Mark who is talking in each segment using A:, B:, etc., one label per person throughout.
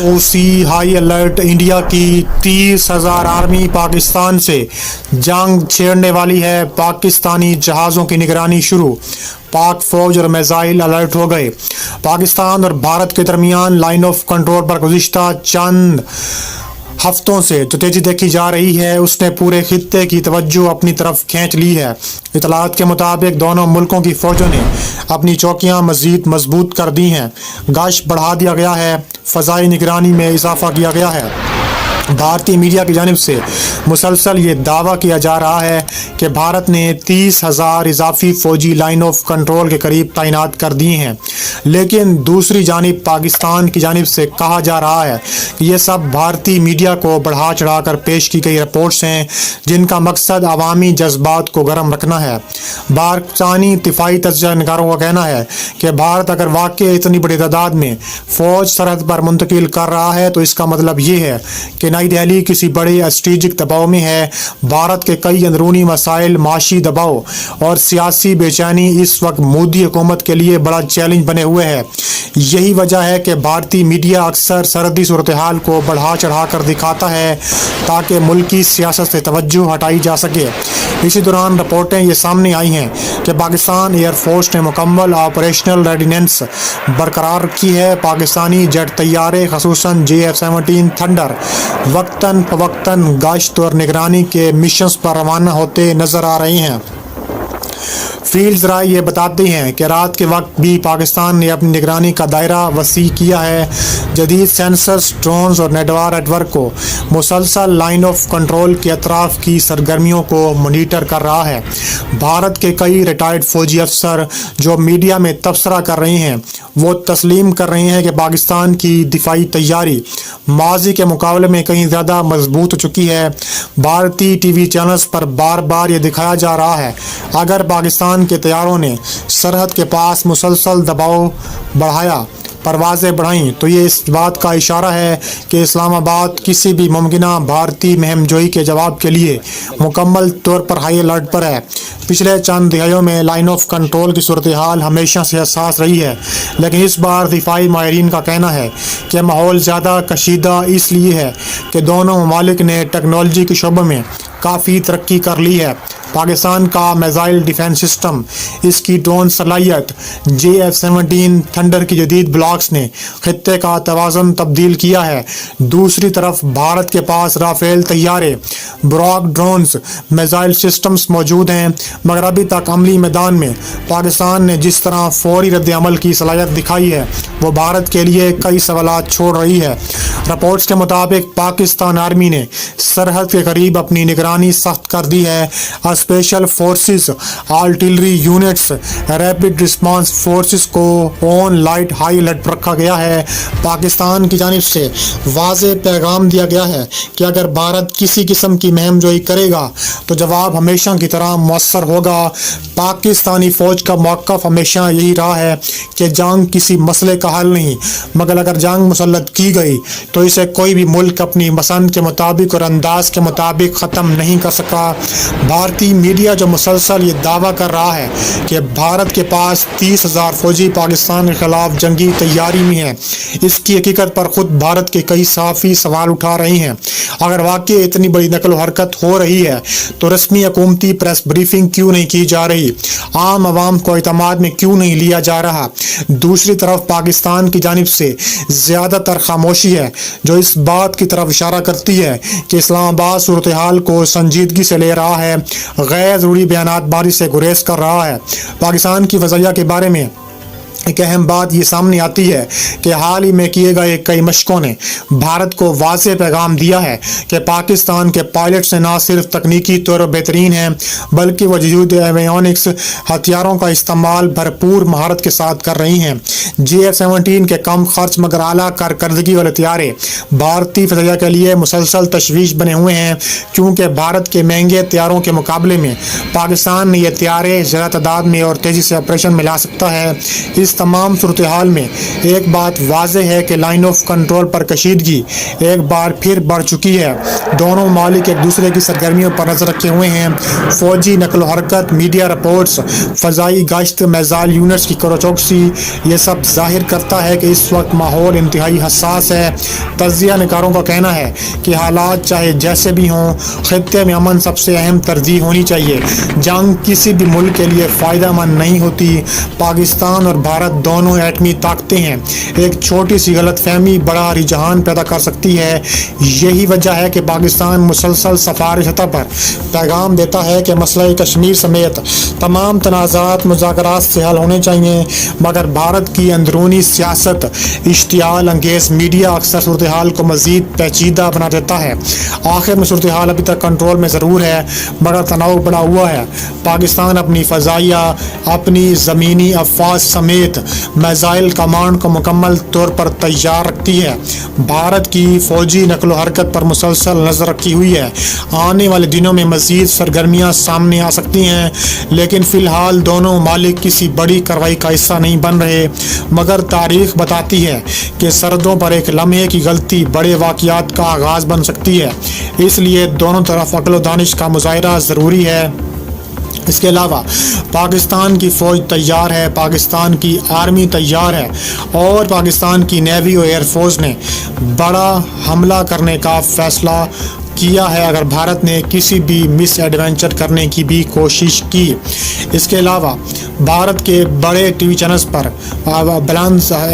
A: ओसी high alert. India की 30,000 army Pakistan से जंग छेड़ने वाली है। पाकिस्तानी जहाज़ों की निगरानी शुरू। पाक फौज और मिसाइल अलर्ट हो गए। पाकिस्तान और भारत के दरमियान लाइन ऑफ कंट्रोल पर गुज़िश्ता चंद हफ्तों से जो तेजी देखी जा रही है उसने पूरे खित्ते की तवज्जो अपनी तरफ खींच ली है। इतलात के मुताबिक दोनों मुल्कों की फौजों ने अपनी चौकियां मज़ीद मजबूत कर दी हैं। गश्त बढ़ा दिया गया है। फ़ज़ाई निगरानी में इजाफा किया गया है। भारतीय मीडिया की जानिब से मुसलसल ये दावा किया जा रहा है कि भारत ने 30,000 इजाफी फ़ौजी लाइन ऑफ कंट्रोल के करीब तैनात कर दिए हैं, लेकिन दूसरी जानिब पाकिस्तान की जानिब से कहा जा रहा है कि ये सब भारतीय मीडिया को बढ़ा चढ़ा कर पेश की गई रिपोर्ट्स हैं जिनका मकसद अवामी जज्बात को गर्म रखना है। पाकिस्तानी दिफाई तज्ज़िया निगारों का कहना है कि भारत अगर वाकई इतनी बड़ी तादाद में फ़ौज सरहद पर मुंतकिल कर रहा है तो इसका मतलब ये है कि नई दिल्ली किसी बड़े स्ट्रेटेजिक दबाव में है। भारत के कई अंदरूनी मसाइल, माशी दबाव और सियासी बेचैनी इस वक्त मोदी हुकूमत के लिए बड़ा चैलेंज बने हुए हैं। यही वजह है कि भारतीय मीडिया अक्सर सरहदी सूरत हाल को बढ़ा चढ़ा कर दिखाता है ताकि मुल्क की सियासत से तवज्जो हटाई जा सके। इसी दौरान रिपोर्टें ये सामने आई हैं कि पाकिस्तान एयरफोर्स ने मुकम्मल ऑपरेशनल रेडिनेंस बरकरार रखी है। पाकिस्तानी जेट तैयारे खसूसन JF-17 थंडर वक्तन फवक्तन गश्त और निगरानी के मिशंस पर रवाना होते नजर आ रहे हैं। फील्ड ज़राए ये बताते हैं कि रात के वक्त भी पाकिस्तान ने अपनी निगरानी का दायरा वसी किया है। जदीद सेंसर्स, ड्रोन्स और नेटवर्क को मुसलसल लाइन ऑफ कंट्रोल के अतराफ की सरगर्मियों को मॉनिटर कर रहा है। भारत के कई रिटायर्ड फौजी अफसर जो मीडिया में तबसरा कर रहे हैं वो तस्लीम कर रहे हैं कि पाकिस्तान की दिफाई तैयारी माजी के मुकाबले में कहीं ज़्यादा मजबूत हो चुकी है। भारतीय TV चैनल्स पर बार बार ये दिखाया जा रहा है अगर पाकिस्तान के तैयारों ने सरहद के पास मुसलसल दबाव बढ़ाया, परवाज़ें बढ़ाईं, तो ये इस बात का इशारा है कि इस्लामाबाद किसी भी मुमकिना भारतीय मुहिमजोई के जवाब के लिए मुकम्मल तौर पर हाई अलर्ट पर है। पिछले चंद दिहाइयों में लाइन ऑफ कंट्रोल की सूरत हाल हमेशा से हसास रही है, लेकिन इस बार दिफाई माहिरीन का कहना है कि माहौल ज़्यादा कशीदा इसलिए है कि दोनों ममालिक ने टेक्नोलॉजी के शोबे में काफ़ी तरक्की कर ली है। पाकिस्तान का मिसाइल डिफेंस सिस्टम, इसकी ड्रोन सलाहियत, JF-17 थंडर की जदीद ब्लॉक्स ने खित्ते का तवाज़ुन तब्दील किया है। दूसरी तरफ भारत के पास राफेल तैयारे, ब्रॉक ड्रोन्स, मिसाइल सिस्टम्स मौजूद हैं, मगर अभी तक अमली मैदान में पाकिस्तान ने जिस तरह फौरी रद्द अमल की सलाहियत दिखाई है वो भारत के लिए कई सवालात छोड़ रही है। रिपोर्ट्स के मुताबिक पाकिस्तान आर्मी ने सरहद के करीब अपनी निगरानी सख्त कर दी है। Special forces, artillery units, rapid response forces को ऑन लाइट हाई अलर्ट पर रखा गया है। पाकिस्तान की जानिब से वाज़ेह पैगाम दिया गया है कि अगर भारत किसी किस्म की मुहिमजोई करेगा तो जवाब हमेशा की तरह मुअस्सर होगा। पाकिस्तानी फ़ौज का मौक़िफ़ हमेशा यही रहा है कि जंग किसी मसले का हल नहीं, मगर अगर जंग मुसल्लत की गई तो इसे कोई भी मुल्क अपनी पसंद के मुताबिक और अंदाज के मुताबिक ख़त्म नहीं कर सका। भारतीय मीडिया जो मुसलसल ये दावा कर रहा है कि भारत के पास 30,000 फौजी पाकिस्तान के खिलाफ जंगी तैयारी में है, इसकी हकीकत पर खुद भारत के कई सहाफ़ी सवाल उठा रहे हैं। अगर वाकई इतनी बड़ी नकल हरकत हो रही है तो रस्मी हुकूमती प्रेस ब्रीफिंग क्यों नहीं की जा रही, आम आवाम को इत्मीनान में क्यों नहीं लिया जा रहा। दूसरी तरफ पाकिस्तान की जानिब से ज़्यादातर खामोशी है जो इस बात की तरफ इशारा करती है कि इस्लामाबाद सूरत हाल को संजीदगी से ले रहा है, गैर ज़रूरी बयानबाजी से गुरेज कर रहा है। पाकिस्तान की वज़ैया के बारे में एक अहम बात ये सामने आती है कि हाल ही में किए गए कई मशकों ने भारत को वाज़ेह पैगाम दिया है कि पाकिस्तान के पायलट्स न सिर्फ तकनीकी तौर पर बेहतरीन हैं बल्कि वह जदीद एवियोनिक्स हथियारों का इस्तेमाल भरपूर महारत के साथ कर रही हैं। JF-17 के कम खर्च मगर आला कारकर्दगी वाले तैयारे भारतीय फ़ज़ाइया के लिए मुसलसल तशवीश बने हुए हैं, क्योंकि भारत के महंगे तैयारों के मुकाबले में पाकिस्तान ने यह तैयारे ज़्यादा तादाद में और तेज़ी से ऑपरेशन में ला सकता है। इस तमाम सूरत हाल में एक बात वाज़ेह है कि लाइन ऑफ कंट्रोल पर कशीदगी एक बार फिर बढ़ चुकी है। दोनों ममालिक एक दूसरे की सरगर्मियों पर नजर रखे हुए हैं। फौजी नकलो हरकत, मीडिया रिपोर्ट्स, फ़ज़ाई गश्त, मिसाइल यूनिट्स की करो-चौकसी, ये सब जाहिर करता है कि इस वक्त माहौल इंतहाई हसास है। तज्ज़िया निगारों का कहना है कि हालात चाहे जैसे भी हों, खित्ते में अमन सबसे अहम तरजीह होनी चाहिए। जंग किसी भी मुल्क के लिए फ़ायदा मंद नहीं होती। पाकिस्तान और भारत दोनों एटमी ताकतें हैं। एक छोटी सी गलतफहमी बड़ा रुझान पैदा कर सकती है। यही वजह है कि पाकिस्तान मुसलसल सफारी सतह पर पैगाम देता है कि मसला कश्मीर समेत तमाम तनाज़ात मुज़ाकरात से हल होने चाहिए, मगर भारत की अंदरूनी सियासत, इश्तियाल अंगेज़ मीडिया अक्सर सूरत हाल को मज़ीद पेचीदा बना देता है। आखिर में सूरत हाल अभी तक कंट्रोल में ज़रूर है, मगर तनाव बढ़ा हुआ है। पाकिस्तान अपनी फ़ज़ाइया, अपनी ज़मीनी अफ़वाज समेत मिसाइल कमांड को मुकम्मल तौर पर तैयार रखती है। भारत की फ़ौजी नकलो हरकत पर मुसलसल नज़र रखी हुई है। आने वाले दिनों में मज़ीद सरगर्मियाँ सामने आ सकती हैं, लेकिन फ़िलहाल दोनों ममालिक किसी बड़ी कार्रवाई का हिस्सा नहीं बन रहे। मगर तारीख़ बताती है कि सरहदों पर एक लम्हे की गलती बड़े वाक़यात का आगाज़ बन सकती है। इसलिए दोनों तरफ अक्ल व दानिश का मुज़ाहिरा ज़रूरी है। इसके अलावा पाकिस्तान की फ़ौज तैयार है, पाकिस्तान की आर्मी तैयार है और पाकिस्तान की नेवी और एयरफोर्स ने बड़ा हमला करने का फ़ैसला किया है अगर भारत ने किसी भी मिस एडवेंचर करने की भी कोशिश की। इसके अलावा भारत के बड़े टीवी चैनल्स पर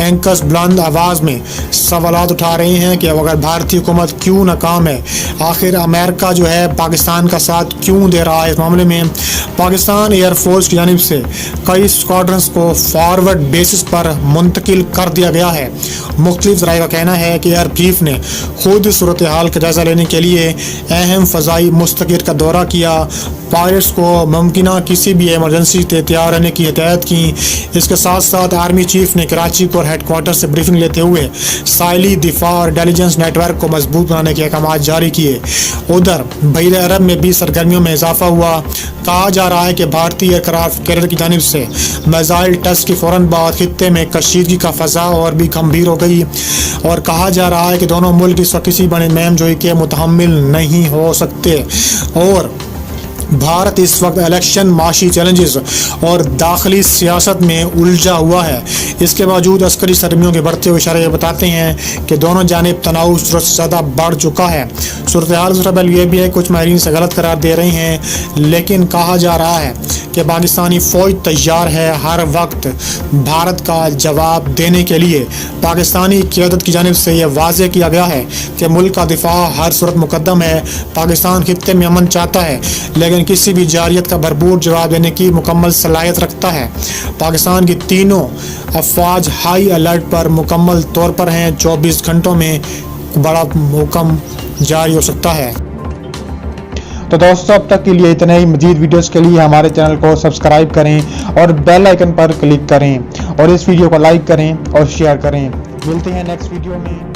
A: एंकर्स बुलंद आवाज़ में सवालात उठा रहे हैं कि अगर भारतीय हुकूमत क्यों नाकाम है, आखिर अमेरिका जो है पाकिस्तान का साथ क्यों दे रहा है। इस मामले में पाकिस्तान एयरफोर्स की जानिब से कई स्क्वाड्रंस को फॉरवर्ड बेसिस पर मुंतकिल कर दिया गया है। मुख्तलिफ ज़राए का कहना है कि एयर चीफ ने खुद सूरत हाल का जायज़ा लेने के लिए अहम फ़ज़ाई मुस्तक़िर का दौरा किया, पायलट्स को मुमकिन किसी भी एमरजेंसी से तैयार रहने की हिदायत की। इसके साथ साथ आर्मी चीफ ने कराची को हेडक्वार्टर से ब्रीफिंग लेते हुए साइली दिफा और इंटेलिजेंस नेटवर्क को मजबूत बनाने के अहकाम जारी किए। उधर बहर अरब में भी सरगर्मियों में इजाफा हुआ। कहा जा रहा है कि भारतीय एयरक्राफ्ट कैरियर की जानिब से मिसाइल टेस्ट के फ़ौरन बाद खित्ते में कशीदगी का फ़ज़ा और भी गंभीर हो गई और कहा जा रहा है कि दोनों मुल्क इस वक्त किसी बड़े महमजोई के मुतहम्मिल नहीं हो सकते और भारत इस वक्त इलेक्शन, माशी चैलेंजेस और दाखिली सियासत में उलझा हुआ है। इसके बावजूद अस्करी सरगर्मियों के बढ़ते हुए इशारे बताते हैं कि दोनों जानिब तनाव ज़रूरत से ज़्यादा बढ़ चुका है। सूरत हाल ये भी है, कुछ माहिरीन से गलत करार दे रहे हैं, लेकिन कहा जा रहा है कि पाकिस्तानी फ़ौज तैयार है हर वक्त भारत का जवाब देने के लिए। पाकिस्तानी क़यादत की जानिब से यह वाज़ेह किया गया है कि मुल्क का दिफा हर सूरत मुकद्दम है। पाकिस्तान खित्ते में अमन चाहता है, लेकिन किसी भी जारियत का भरपूर जवाब देने की मुकम्मल सलाहियत रखता है। पाकिस्तान की तीनों अफवाज हाई अलर्ट पर मुकम्मल तौर पर हैं। 24 घंटों में बड़ा हुक्म जारी हो सकता है।
B: तो दोस्तों अब तक के लिए इतना ही। मजीद वीडियोस के लिए हमारे चैनल को सब्सक्राइब करें और बेल आइकन पर क्लिक करें और इस वीडियो को लाइक करें और शेयर करें। मिलते हैं नेक्स्ट वीडियो में।